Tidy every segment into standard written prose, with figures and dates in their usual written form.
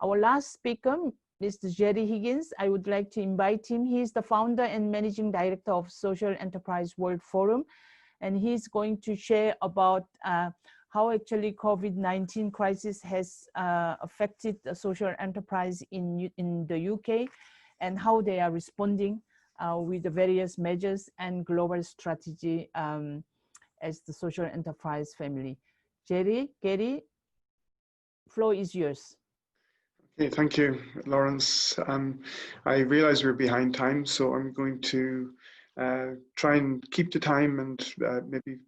Our last speaker, Mr. Gerry Higgins, I would like to invite him. He is the founder and managing director of Social Enterprise World Forum, and he's going to share about how actually COVID-19 crisis has affected the social enterprise in the UK, and how they are responding with the various measures and global strategy as the social enterprise family. Gerry, floor is yours. Okay, thank you, Lawrence. I realize we're behind time, so I'm going to try and keep the time and maybe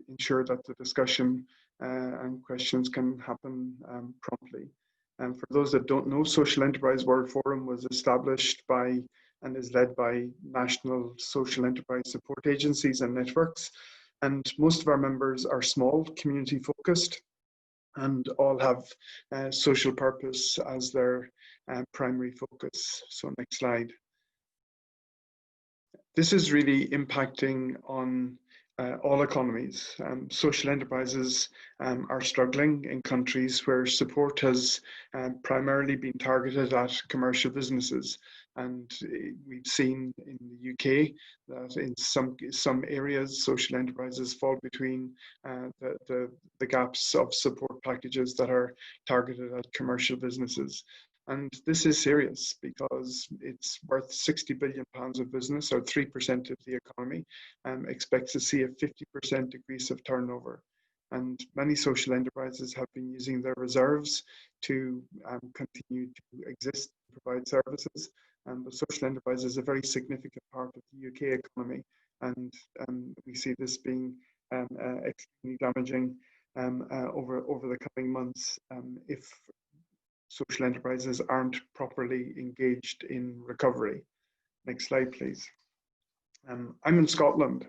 ensure that the discussion and questions can happen promptly. And for those that don't know, Social Enterprise World Forum was established by and is led by national social enterprise support agencies and networks. And most of our members are small, community focused, and all have social purpose as their primary focus. So next slide. This is really impacting on all economies. Social enterprises are struggling in countries where support has primarily been targeted at commercial businesses. And we've seen in the UK that in some areas, social enterprises fall between the gaps of support packages that are targeted at commercial businesses. And this is serious because it's worth £60 billion of business, or 3% of the economy, expects to see a 50% decrease of turnover. And many social enterprises have been using their reserves to continue to exist and provide services. But social enterprise is a very significant part of the UK economy. And we see this being extremely damaging over the coming months if social enterprises aren't properly engaged in recovery. Next slide, please. I'm in Scotland,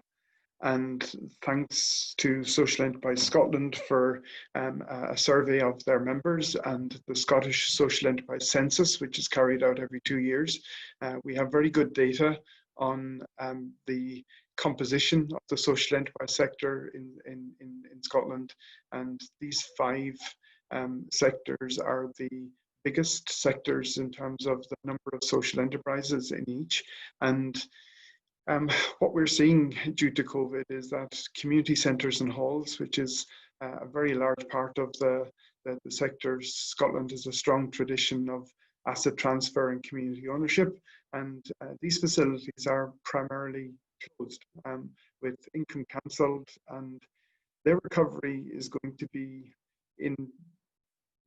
and thanks to Social Enterprise Scotland for a survey of their members and the Scottish Social Enterprise Census, which is carried out every 2 years, we have very good data on the composition of the social enterprise sector in Scotland. And these 5 sectors are the biggest sectors in terms of the number of social enterprises in each. And what we're seeing due to COVID is that community centres and halls, which is a very large part of the sectors, Scotland has a strong tradition of asset transfer and community ownership, and these facilities are primarily closed with income cancelled, and their recovery is going to be in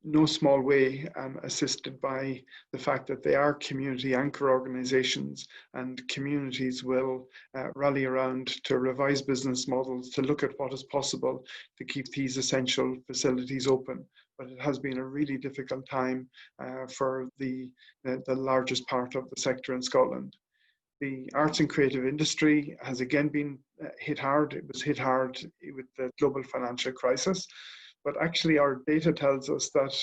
no small way assisted by the fact that they are community anchor organizations, and communities will rally around to revise business models to look at what is possible to keep these essential facilities open. But it has been a really difficult time for the largest part of the sector in Scotland. The arts and creative industry has again been hit hard. It was hit hard with the global financial crisis. But actually, our data tells us that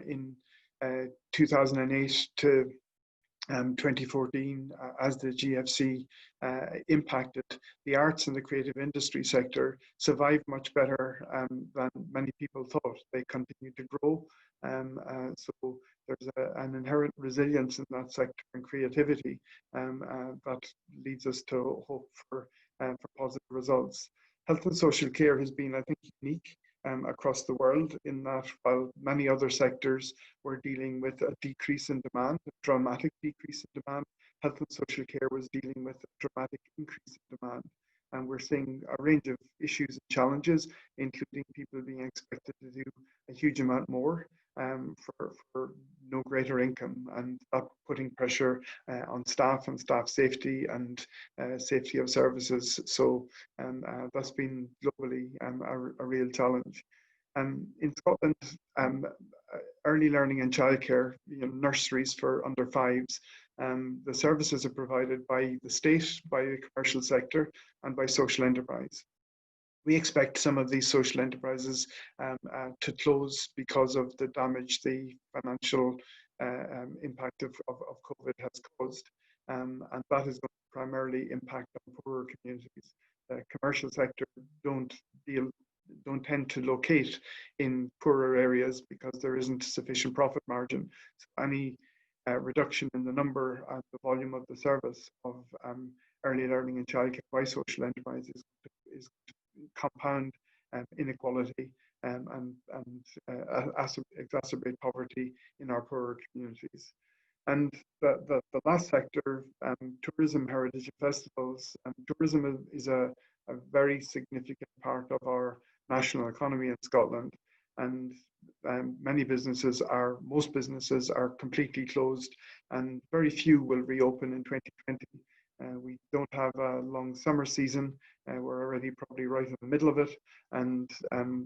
in 2008 to 2014, as the GFC impacted, the arts and the creative industry sector survived much better than many people thought. They continued to grow. So there's an inherent resilience in that sector and creativity that leads us to hope for positive results. Health and social care has been, I think, unique across the world, in that while many other sectors were dealing with a decrease in demand, a dramatic decrease in demand, health and social care was dealing with a dramatic increase in demand. And we're seeing a range of issues and challenges, including people being expected to do a huge amount more for no greater income, and that putting pressure on staff and staff safety and safety of services. So that's been globally a real challenge. In Scotland, early learning and childcare, nurseries for under 5s, the services are provided by the state, by the commercial sector, and by social enterprise. We expect some of these social enterprises to close because of the damage the financial impact of COVID has caused, and that is going to primarily impact on poorer communities. The commercial sector don't deal don't tend to locate in poorer areas because there isn't sufficient profit margin. So any reduction in the number and the volume of the service of early learning and childcare by social enterprises is compound inequality and exacerbate poverty in our poorer communities. And the last sector, tourism, heritage and festivals. Tourism is a very significant part of our national economy in Scotland. And most businesses are completely closed, and very few will reopen in 2020. We don't have a long summer season. We're already probably right in the middle of it, and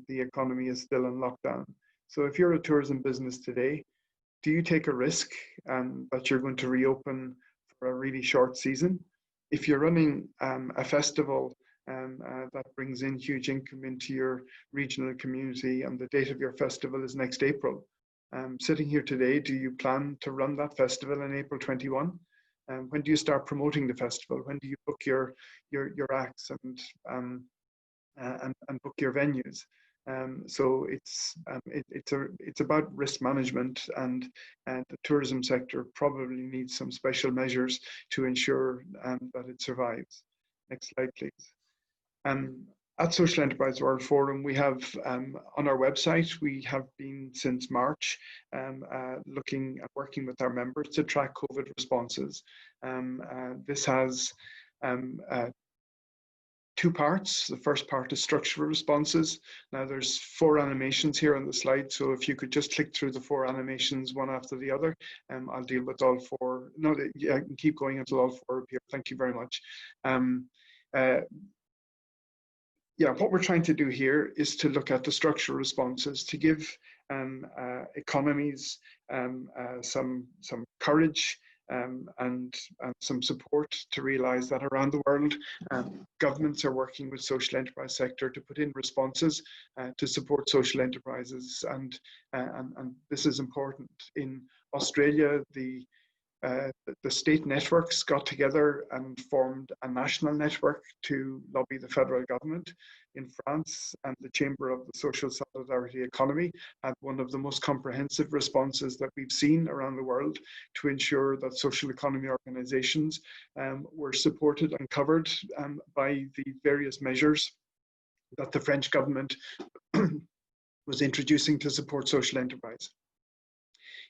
the economy is still in lockdown. So if you're a tourism business today, do you take a risk that you're going to reopen for a really short season? If you're running a festival that brings in huge income into your regional community and the date of your festival is next April, sitting here today, do you plan to run that festival in April 21? When do you start promoting the festival? When do you book your acts and book your venues? So it's about risk management, and the tourism sector probably needs some special measures to ensure that it survives. Next slide, please. At Social Enterprise World Forum, we have on our website, we have been since March looking at working with our members to track COVID responses. This has two parts. The first part is structural responses. Now there's 4 animations here on the slide, so if you could just click through the 4 animations one after the other, I'll deal with all 4. No, yeah, I can keep going until all 4 appear. Thank you very much. Yeah, what we're trying to do here is to look at the structural responses to give economies some courage and some support to realize that around the world, governments are working with social enterprise sector to put in responses to support social enterprises, and this is important. In Australia, the state networks got together and formed a national network to lobby the federal government. In France, and the Chamber of the Social Solidarity Economy had one of the most comprehensive responses that we've seen around the world to ensure that social economy organizations were supported and covered by the various measures that the French government was introducing to support social enterprise.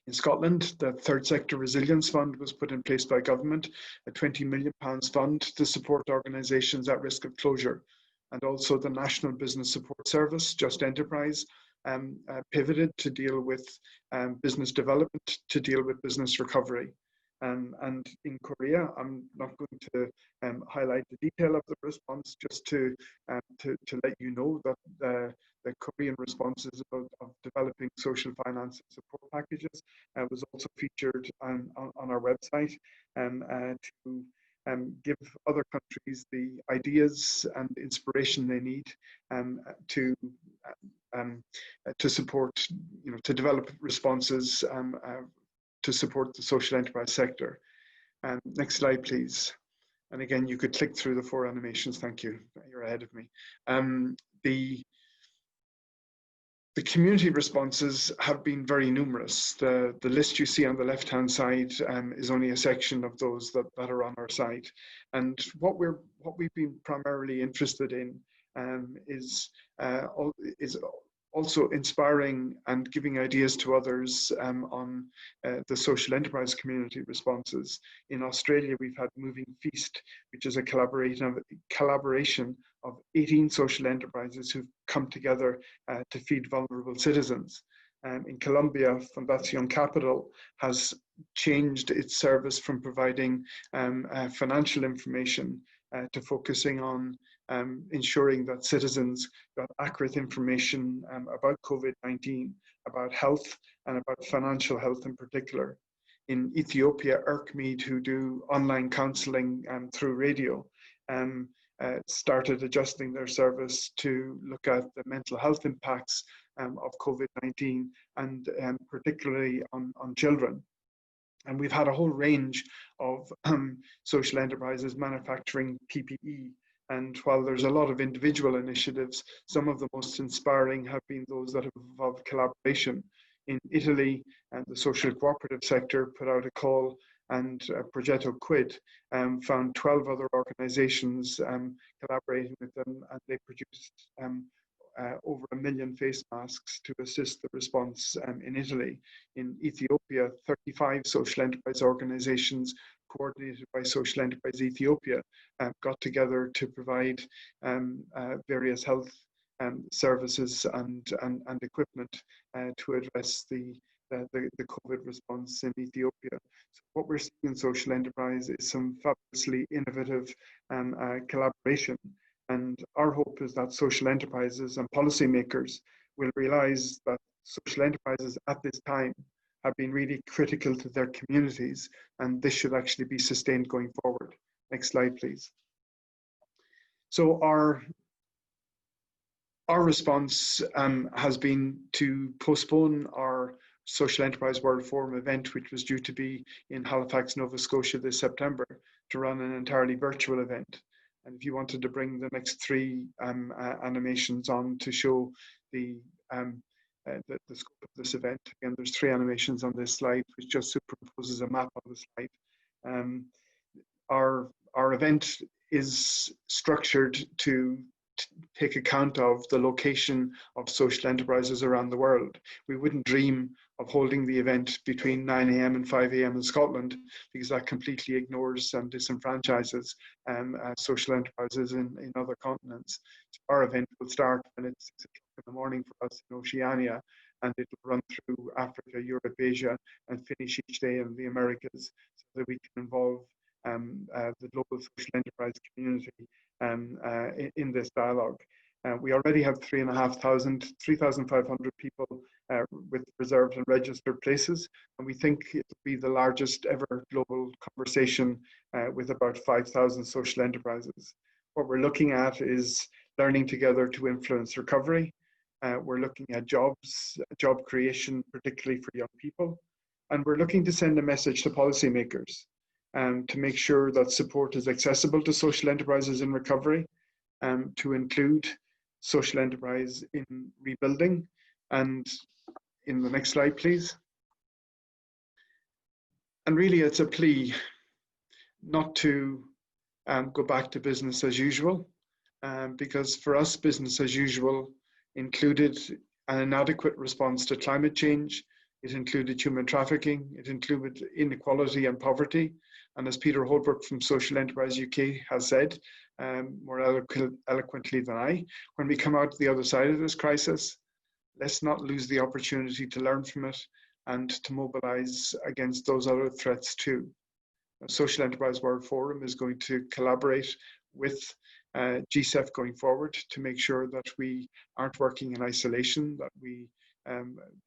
In Scotland, the Third Sector Resilience Fund was put in place by government, a £20 million fund to support organisations at risk of closure. And also the National Business Support Service, Just Enterprise, pivoted to deal with business development, to deal with business recovery. And in Korea, I'm not going to highlight the detail of the response, just to let you know that the Korean responses of developing social finance and support packages was also featured on our website to give other countries the ideas and inspiration they need to support, to develop responses to support the social enterprise sector. Next slide, please. And again, you could click through the 4 animations. Thank you. You're ahead of me. The community responses have been very numerous. The list you see on the left-hand side is only a section of those that are on our site. And what we've been primarily interested in is also inspiring and giving ideas to others on the social enterprise community responses. In Australia, we've had Moving Feast, which is a collaboration of 18 social enterprises who've come together to feed vulnerable citizens. In Colombia, Fundación Capital has changed its service from providing financial information to focusing on ensuring that citizens got accurate information about COVID-19, about health, and about financial health in particular. In Ethiopia, Erkmeed, who do online counseling through radio, started adjusting their service to look at the mental health impacts of COVID-19, and particularly on children. And we've had a whole range of social enterprises manufacturing PPE And while there's a lot of individual initiatives, some of the most inspiring have been those that have involved collaboration. In Italy, the social cooperative sector put out a call, and Progetto Quid found 12 other organizations collaborating with them, and they produced over 1 million face masks to assist the response in Italy. In Ethiopia, 35 social enterprise organizations coordinated by Social Enterprise Ethiopia got together to provide various health services and equipment to address the COVID response in Ethiopia. So what we're seeing in social enterprise is some fabulously innovative collaboration. And our hope is that social enterprises and policymakers will realize that social enterprises at this time have been really critical to their communities, and this should actually be sustained going forward. Next slide, please. So our response has been to postpone our Social Enterprise World Forum event, which was due to be in Halifax, Nova Scotia this September, to run an entirely virtual event. And if you wanted to bring the next 3 animations on to show the scope of this event. Again, there's 3 animations on this slide, which just superimposes a map on the slide. Our event is structured to take account of the location of social enterprises around the world. We wouldn't dream of holding the event between 9 a.m. and 5 a.m. in Scotland, because that completely ignores and disenfranchises social enterprises in other continents. So our event will start when it's 6 o'clock in the morning for us in Oceania, and it will run through Africa, Europe, Asia, and finish each day in the Americas, so that we can involve the global social enterprise community in this dialogue. We already have 3,500 people with reserved and registered places, and we think it will be the largest ever global conversation with about 5,000 social enterprises. What we're looking at is learning together to influence recovery. We're looking at jobs, job creation, particularly for young people, and we're looking to send a message to policymakers to make sure that support is accessible to social enterprises in recovery, to include social enterprise in rebuilding. And in the next slide, please. And really, it's a plea not to go back to business as usual, because for us, business as usual included an inadequate response to climate change. It included human trafficking. It included inequality and poverty. And as Peter Holbrook from Social Enterprise UK has said, more eloquently than I, when we come out the other side of this crisis, let's not lose the opportunity to learn from it and to mobilize against those other threats too. The Social Enterprise World Forum is going to collaborate with GSEF going forward to make sure that we aren't working in isolation, that we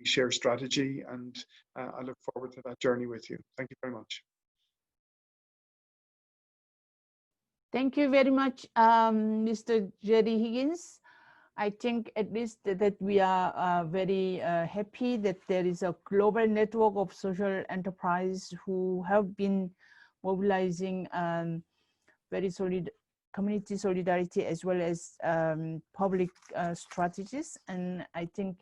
share strategy, and I look forward to that journey with you. Thank you very much. Thank you very much, Mr. Gerry Higgins. I think at least that we are very happy that there is a global network of social enterprise who have been mobilizing very solid community solidarity as well as public strategies. And I think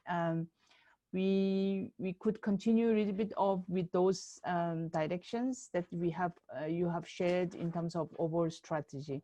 we could continue a little bit with those directions that we have you have shared in terms of overall strategy.